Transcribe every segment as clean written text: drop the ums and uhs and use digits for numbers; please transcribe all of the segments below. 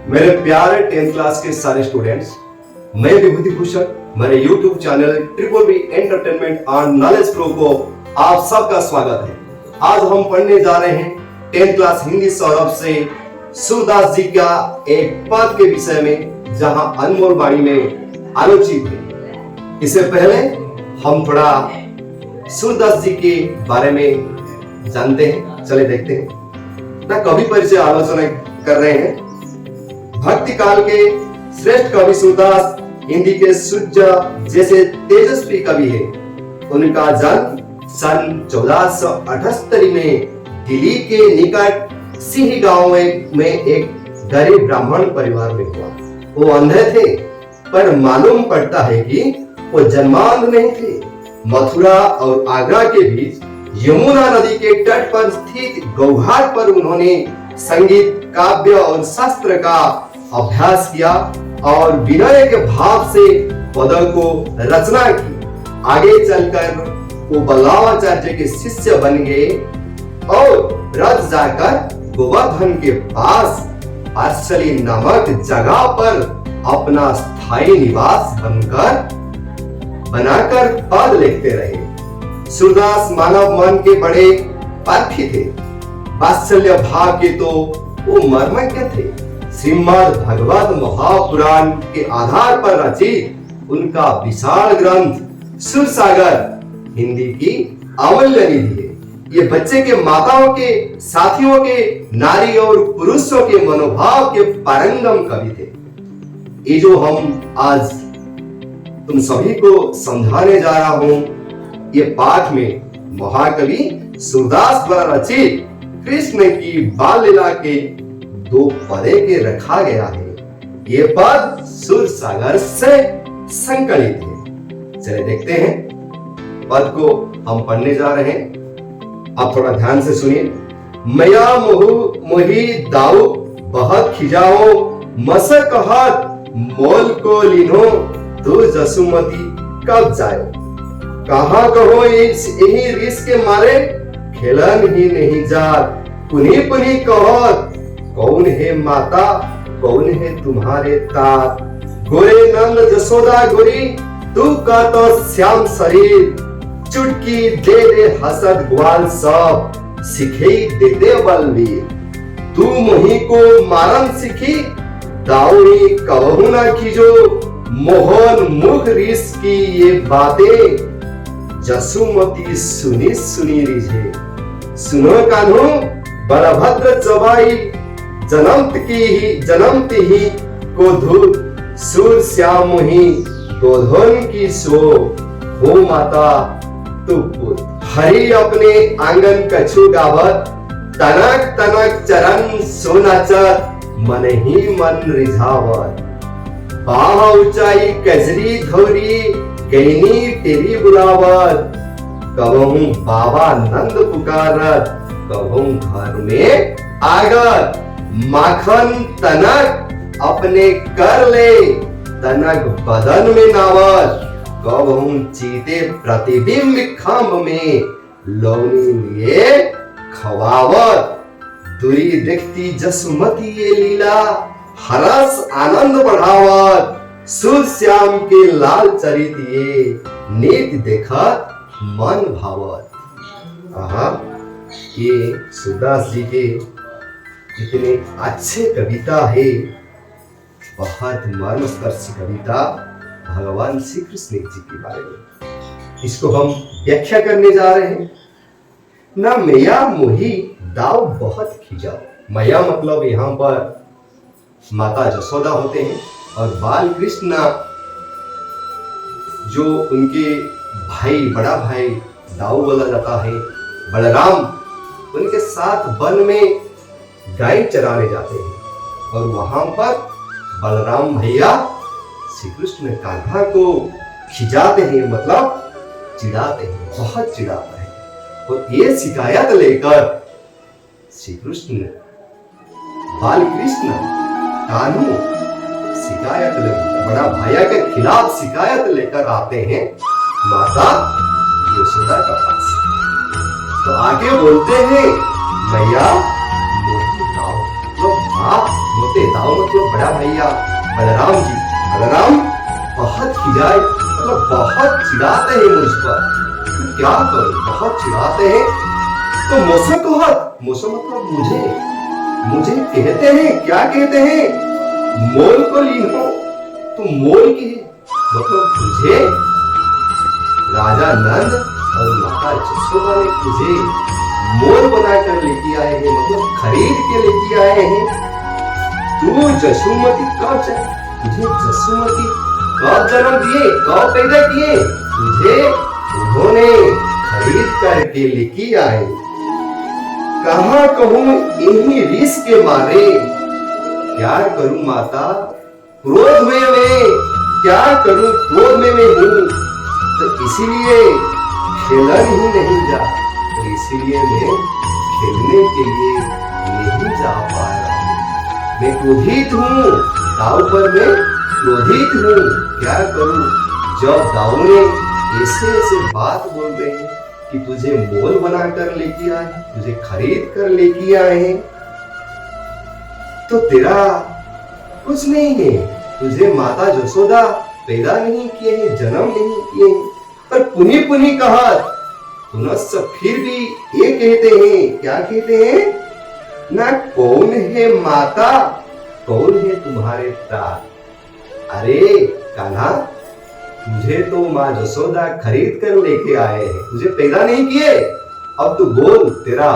मेरे प्यारे 10th class के सारे स्टूडेंट्स, मैं विभूति भूषण मेरे YouTube channel triple B entertainment and knowledge pro को आप सबका स्वागत है। आज हम पढ़ने जा रहे हैं 10th क्लास हिंदी सौरभ से सूरदास जी का एक पद के विषय में, जहां अनमोल वाणी में आलोचित है। इससे पहले हम थोड़ा सूरदास जी के बारे में जानते हैं, चले देखते हैं। ना कवि परिचय आलोचना कर रहे हैं। भक्ति काल के श्रेष्ठ कवि सूरदास हिंदी के सूर्य जैसे तेजस्वी कवि है। उनका जन्म सन 1478 में दिल्ली के निकट सिंही गांव में एक गरीब ब्राह्मण परिवार में हुआ। वो अंधे थे, पर मालूम पड़ता है कि वो जन्मांध नहीं थे। मथुरा और आगरा के बीच यमुना नदी के तट पर स्थित गौघाट पर उन्होंने संगीत, काव्य और शास्त्र का अभ्यास किया और विनय के भाव से पदों को रचना की। आगे चलकर वो बल्लावाचार्य के शिष्य बन गए और रथ जाकर गोवर्धन के पास अर्शली नामक जगह पर अपना स्थायी निवास बनाकर पद लिखते रहे। सूरदास मानव मन के बड़े पारखी थे। वात्सल्य भाव के तो वो मर्मज्ञ थे। श्रीमद् भगवत महापुराण के आधार पर रचित उनका विशाल ग्रंथ सूरसागर हिंदी की अमूल्य निधि है। ये बच्चे के, माताओं के, साथियों के, नारी और पुरुषों के मनोभाव के पारंगम कवि थे। ये जो हम आज तुम सभी को समझाने जा रहा हूं, ये पाठ में महाकवि सूरदास द्वारा रचित कृष्ण की बाल लीला के 2 पदे के रखा गया है। ये पद सूरसागर से संकलित है। चलिए देखते हैं पद को हम पढ़ने जा रहे हैं। आप थोड़ा ध्यान से सुनिए। मया मोही दाऊ बहुत खिजाओ, मस कहत मोल को लिनो, तू जसुमती कब जायो। कहा कहो यही रिस के मारे, खेलन ही नहीं जात। पुनी पुनी कहत कौन है माता, कौन है तुम्हारे तात। गोरे नंद जसोदा गोरी, तू का तो श्याम शरीर। चुटकी दे दे हसद ग्वाल सब, सिखे देते बलवीर। तू मोही को मारन सिखी, दाऊरी कबहू ना खीजो। मोहन मुख रिस की ये बातें, जसुमती सुनी सुनी रिझे। सुनो कान्हू बलभद्र चबाई, जन्मत ही को धूत। सूर श्याम मोही गोधन की सो, हो माता तू पुत। हरि अपने आंगन कछु गावत, तनक तनक चरण सोनाचत। मन ही मन रिझावत, बाह ऊंचाई कजरी धौरी, कैनी तेरी बुलावत। कबहू बाबा नंद पुकारत, कबहू घर में आगत। माखन तनक अपने कर ले, तनक बदन में नावत। कबहू चीते प्रतिबिंब खांब में, लौनी लिए खवावत। दूरी देखती जसुमती ये लीला, हरस आनंद बढ़ावत। सूर श्याम के लाल चरित ये, नीत देखत मन भावत। ये सूरदास जी के इतने अच्छे कविता है, बहुत मर्मस्पर्शी कविता भगवान श्री कृष्ण जी के बारे में। इसको हम व्याख्या करने जा रहे हैं। ना मैया मोही दाव बहुत खिजाओ। मैया मतलब यहाँ पर माता जसोदा होते हैं, और बाल कृष्ण जो उनके भाई, बड़ा भाई दाऊ बोला जाता है, बलराम, उनके साथ वन में गाय चराने जाते हैं। और वहां पर बलराम भैया श्री कृष्ण कान्हा को खिजाते हैं, मतलब चिढ़ाते हैं, बहुत चिढ़ाता है। और ये शिकायत लेकर श्री कृष्ण, बाल कृष्ण, कान्हू शिकायत लेकर, बड़ा भैया के खिलाफ शिकायत लेकर आते हैं माता यशोदा के पास। तो आगे बोलते हैं, मैया मोही दाव, तो हाँ मोटे दाऊ मतलब बड़ा भैया बलराम जी। बलराम बहुत खिजाए मतलब बहुत चिढ़ाते हैं मुझ पर। क्या करूं, बहुत चिढ़ाते हैं। तो मोसे कहत, मोसे मतलब मुझे कहते हैं, क्या कहते हैं, मोल को लीनो। तो मोल के मतलब तुझे राजा नंद और माता जसोदा ने तुझे मोल बनाकर लेके आए हैं, मतलब खरीद के लेके आए हैं। तू जसुमती कब तुझे जसुमती कब जन्म दिए, कब पैदा किए, तुझे उन्होंने खरीद करके लेके आए। कहाँ कहूं इन्हीं रिस के मारे, क्या करूं माता क्रोध में मैं, क्या करूं क्रोध में मैं हूं। तो इसीलिए खेलन ही नहीं जा, तो इसीलिए मैं खेलने के लिए नहीं जा पा रहा हूं। मैं क्रोधित हूं, दाऊ पर मैं क्रोधित हूं। क्या करूं, जब दाऊ ने ऐसे ऐसे बात बोल रहे हैं कि तुझे मोल बनाकर लेके आए, तुझे खरीद कर लेके आए हैं, तो तेरा कुछ नहीं है। तुझे माता जसोदा पैदा नहीं किए हैं, जन्म नहीं किए हैं, पर पुनी पुनी कहा पुनः फिर भी ये कहते हैं, क्या कहते हैं ना, कौन है माता, कौन है तुम्हारे पिता। अरे कान्हा, तुझे तो माँ जसोदा खरीद कर लेके आए हैं, तुझे पैदा नहीं किए। अब तू बोल, तेरा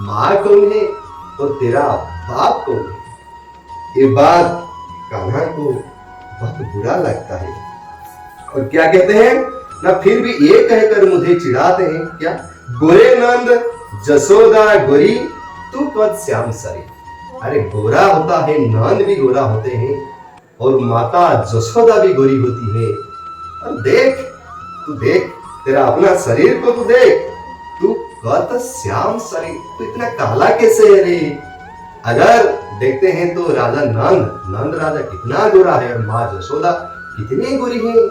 माँ कौन है और तेरा बाप कौन है। ये बात कान्हा को बहुत बुरा लगता है और क्या कहते हैं ना, फिर भी ये कहकर मुझे चिढ़ाते हैं, क्या गोरे नंद जसोदा गोरी तू कद श्याम सरे। अरे गोरा होता है, नंद भी गोरा होते हैं और माता जसोदा भी गोरी होती है। और देख, तू देख, तेरा अपना शरीर को तू देख, तू कद श्याम सरे, तू इतना काला कैसे है रे। अगर देखते हैं तो राजा नंद राजा कितना गोरा है और माँ जसोदा कितनी गोरी है,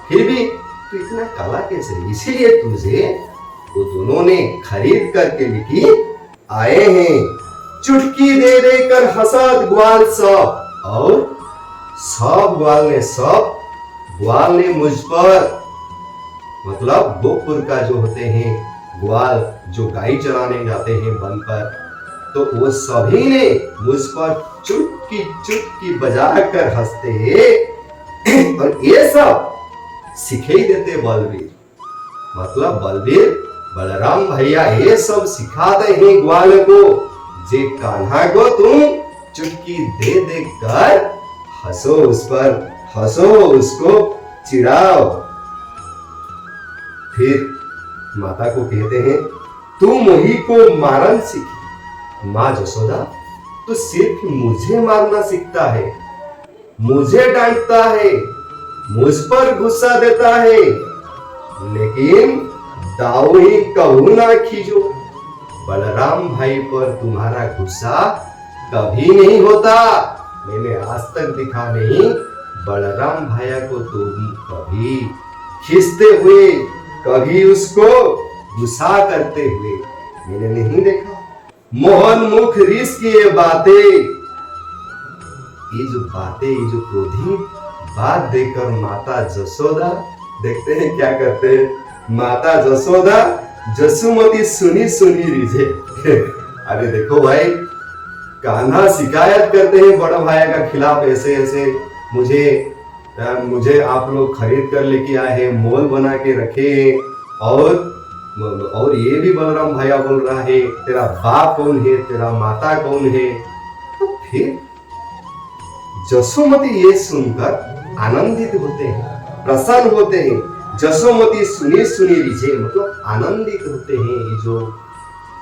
फिर भी तू इतना काला कैसे। इसीलिए तुझे वो दोनों ने खरीद करके लेके आए हैं। चुटकी दे देकर हसद ग्वाल सब, और सब ग्वाल ने मुझ पर, मतलब गोपुर का जो होते हैं ग्वाल, जो गाय चराने जाते हैं वन पर, तो वो सभी ने मुझ पर चुटकी बजाकर हंसते हैं। और ये सब सिखाई देते बलवीर, मतलब बलवीर बलराम भैया ये सब सिखाते हैं ग्वाल को, जे कान्हा को तुम चुटकी दे दे कर हंसो, उस पर हंसो, उसको चिढ़ाओ। फिर माता को कहते हैं, तू मोही को मारन सीखी। माँ जसोदा, तो सिर्फ मुझे मारना सीखता है, मुझे डांटता है, मुझ पर गुस्सा देता है, लेकिन दाऊ ही कहूं ना खींचो। बलराम भाई पर तुम्हारा गुस्सा कभी नहीं होता। मैंने आज तक दिखा नहीं बलराम भैया को तुम कभी खींचते हुए, कभी उसको गुस्सा करते हुए मैंने नहीं देखा। मोहन मुख रिस की ये बातें, ये जो क्रोधित बात देकर माता जसोदा, देखते हैं क्या करते हैं, माता जसोदा जसुमती सुनी रिझे। अरे देखो भाई, कान्हा शिकायत करते हैं बड़ा भाई का खिलाफ, ऐसे ऐसे मुझे आप लोग खरीद कर लेके आए हैं, मोल बना के रखे, और ये भी बलराम भैया बोल रहा है तेरा बाप कौन है, तेरा माता कौन है। तो फिर जसोमती ये सुनकर आनंदित होते हैं, प्रसन्न होते हैं। जसोमती सुनी रिझे, मतलब आनंदित होते हैं। ये जो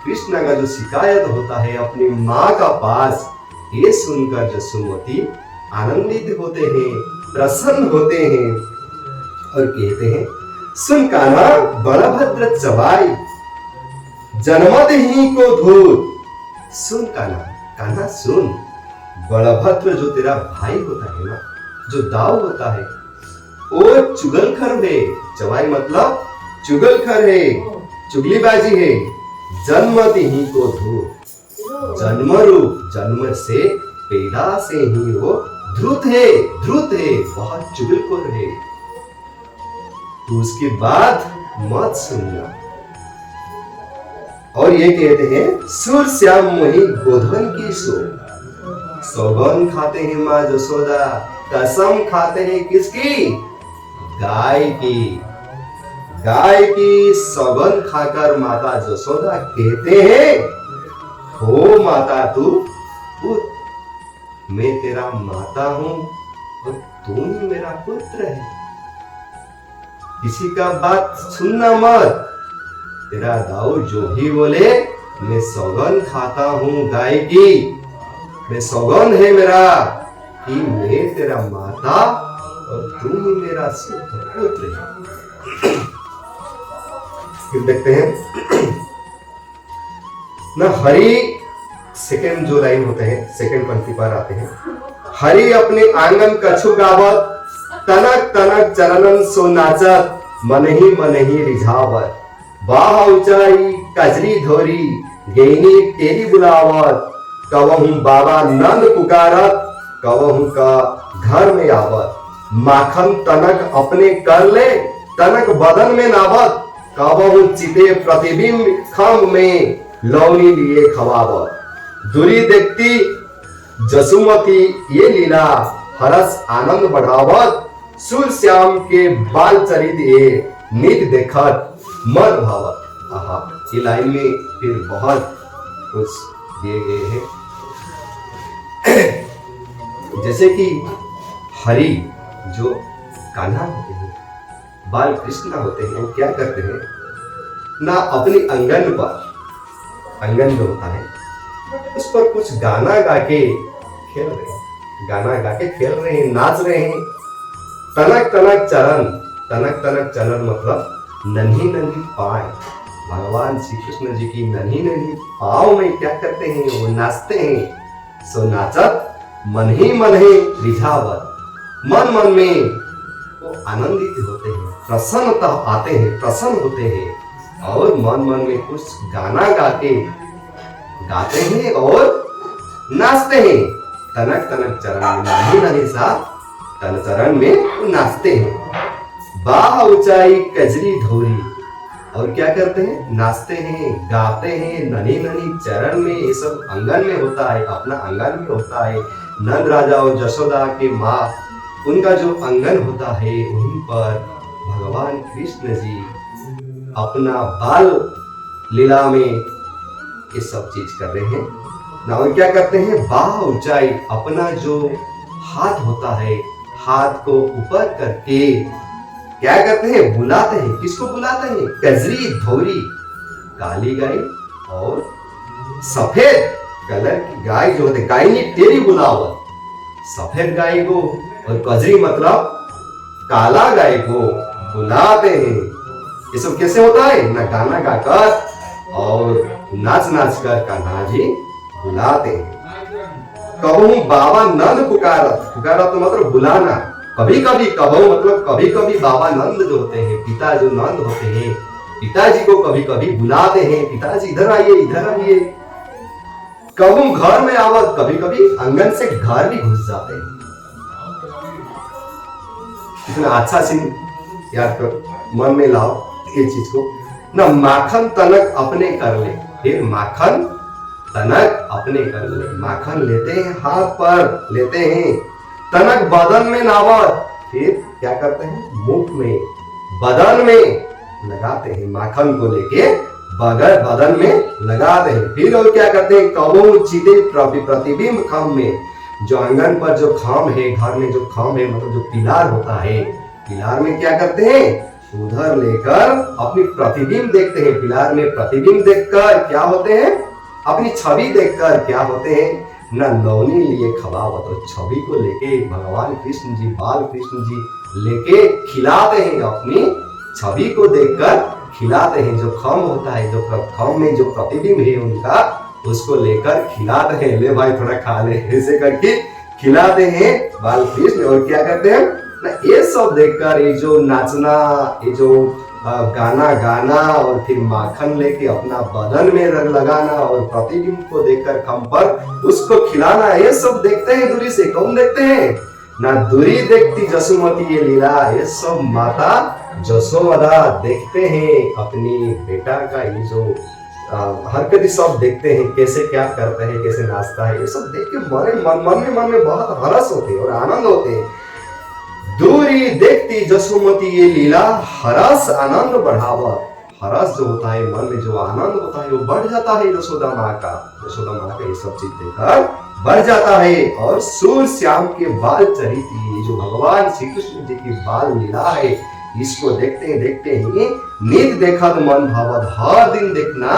कृष्ण का जो शिकायत होता है अपनी माँ का पास, ये सुनकर जसोमती आनंदित होते हैं, प्रसन्न होते हैं और कहते हैं, सुन कान्हा बलभद्र चबाई जन्मत ही को धूल। सुन कान्हा सुन, बलभद्र जो तेरा भाई होता है ना, जो दाऊ होता है, वो चुगलखोर है। चबाई मतलब चुगलखोर है, चुगलीबाजी है। जन्मत ही को धूल, जन्म रूप जन्म से पैदा से ही वो ध्रुत है, बहुत चुगलखोर है। तो उसके बाद मत सुनना। और ये कहते हैं सुर श्याम मोहि गोधन की सौगंध खाते हैं माँ जसोदा, कसम खाते हैं किसकी? गाय की सौगंध खाकर माता जसोदा कहते हैं, हो माता तू पुत्र, मैं तेरा माता हूं और तू ही मेरा पुत्र है। किसी का बात सुनना मत। तेरा दाऊ जो भी बोले, मैं सौगंध खाता हूं गाय की, मैं सौगंध है मेरा कि मैं तेरा माता और तू ही मेरा पुत्र है। फिर देखते हैं ना, हरि सेकंड जो लाइन होते हैं, सेकंड पंक्ति पर आते हैं, हरि अपने आंगन कछु गावत, तनक तनक चरणन सो नाचत, मन ही रिझावत, बाह ऊंचाई कजरी धोरी, गेनी तेरी बुलावत, कवहू बाबा नंद पुकारत, कवहू का घर में आवत, माखन तनक अपने कर ले, तनक बदन में नावत, कवहू चिते प्रतिबिंब खम्भ में, लौनी लिए खवावत, दूरी देखती जसुमती ये लीला, हरस आनंद बढ़ावत, सुर श्याम के बाल चरित ये नित देखत, मन भावत। आहा, ये लाइन में फिर बहुत कुछ दिए गए हैं। जैसे कि हरि जो कान्हा होते हैं, बाल कृष्ण होते हैं, वो क्या करते हैं ना, अपनी आंगन पर, आंगन जो होता है उस पर कुछ गाना गा के खेल रहे हैं, गाना गा के खेल रहे हैं, नाच रहे हैं। तनक तनक चरण, तनक तनक चरण मतलब नन्ही नन्ही पाँव, भगवान श्री कृष्ण जी की नन्ही नन्ही पाँव में क्या करते हैं, वो नाचते हैं। सो नाचत मन ही रिझावत, मन मन में वो आनंदित होते हैं, प्रसन्नता आते हैं, प्रसन्न होते हैं और मन मन में कुछ गाना गा के गाते हैं और नाचते हैं। तनक तनक चरण में नन्ही सा तन चरण में नाचते हैं। बाह ऊंचाई कजरी धोरी, और क्या करते हैं, नाचते हैं, गाते हैं, नन्ही नन्ही चरण में, ये सब आंगन में होता है, अपना आंगन में होता है। नंद राजा और जशोदा के माँ, उनका जो आंगन होता है, वहीं पर भगवान कृष्ण जी अपना बाल लीला में ये सब चीज कर रहे हैं ना। और क्या करते हैं, बाह ऊंचाई, अपना जो हाथ होता है, हाथ को ऊपर करके क्या करते हैं, बुलाते हैं। किसको बुलाते हैं, कजरी धोरी, काली गाय और सफेद कलर की गाय जो होते, गाय ने तेरी बुलावत, सफेद गाय को, और कजरी मतलब काला गाय को बुलाते हैं। ये सब कैसे होता है ना, गाना गाकर और नाच नाच कर कान्हा जी बुलाते हैं। कबहू बाबा नंद पुकारत, पुकारत तो मतलब बुलाना, कभी कभी, कबहू मतलब कभी कभी बाबा नंद जो होते हैं, पिता जो नंद होते हैं, पिताजी को कभी कभी बुलाते हैं, पिताजी इधर आइए, इधर आइए। कबहू घर में आवत, कभी कभी आंगन से घर भी घुस जाते हैं। इतना अच्छा सीन याद कर, मन में लाओ ये चीज को ना। माखन तनक अपने कर ले, फिर माखन तनक अपने कर ले, माखन लेते हैं, हाथ पर लेते हैं। तनक बदन में नावत, फिर क्या करते हैं, मुख में, बदन में लगाते हैं, माखन को लेके बदन में लगाते हैं। फिर और क्या करते हैं, कबहू चिते प्रतिबिंब खम्भ में, जो आंगन पर जो खाम है, घर में जो खाम है मतलब जो पिलार होता है, पिलार में क्या करते हैं, उधर लेकर अपनी प्रतिबिंब देखते हैं। पिलार में प्रतिबिंब देखकर क्या होते हैं, अपनी छवि देखकर क्या होते हैं ना, लौनी लिए खवावत, तो छवि को लेके भगवान कृष्ण जी, बाल कृष्ण जी लेके खिलाते हैं, अपनी छवि को देखकर खिलाते हैं। जो खम्भ होता है, जो खम्भ में जो प्रतिबिंब है उनका, उसको लेकर खिलाते हैं। ले भाई थोड़ा खा ले, ऐसे करके खिलाते हैं बाल कृष्ण। और क्या करते हैं ना, ये सब देखकर, ये जो नाचना, ये जो गाना गाना और फिर माखन लेके अपना बदन में रंग लगाना और प्रतिबिंब को देखकर खम पर उसको खिलाना, ये सब देखते हैं दूरी से। कौन देखते हैं? ना दूरी देखती जसुमती ये लीला, ये सब माता जसोमदा देखते हैं अपनी बेटा का ये जो हरकत सब देखते हैं, कैसे क्या करता है, कैसे नाचता है, ये सब देख के मन में बहुत हर्ष होते हैं और आनंद होते हैं। दूरी देखती जसुमती ये लीला, हरस आनंद बढ़ावा। हरस जो होता है, मन में जो आनंद होता है वो बढ़ जाता है यशोदा माँ का। यशोदा माँ का ये सब चीज देखकर बढ़ जाता है। और सूर श्याम के बाल चरित, ये जो भगवान श्री कृष्ण जी की बाल लीला है, इसको देखते ही नित देखा तो मन भावत, हर दिन देखना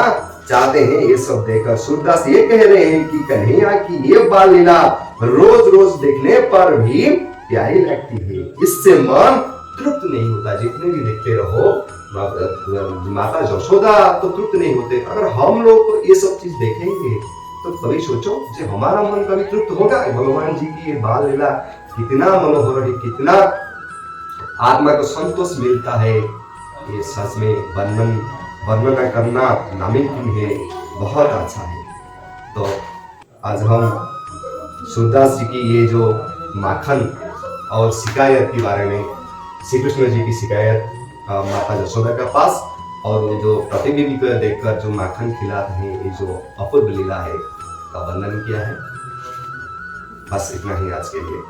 चाहते हैं। ये सब देखकर सूरदास ये कह रहे हैं कि कन्हैया की ये बाल लीला रोज रोज देखने पर भी प्यारी लगती है, इससे मन तृप्त नहीं होता। जितने भी देखते रहो माता यशोदा तो तृप्त नहीं होते। अगर हम लोग ये सब चीज देखेंगे तो कभी सोचो कि हमारा मन कभी तृप्त होगा? भगवान जी की ये बाल लीला कितना मनोहर है, कितना आत्मा को संतोष मिलता है, ये सच में वर्णन करना नामुमकिन है, बहुत अच्छा है। तो आज हम सूरदास जी की ये जो माखन और शिकायत के बारे में, श्री कृष्ण जी की शिकायत माता यशोदा के पास, और वो जो प्रतिबिंब को देखकर जो माखन खिलाते हैं, ये जो अपूर्व लीला है का वर्णन किया है। बस इतना ही आज के लिए।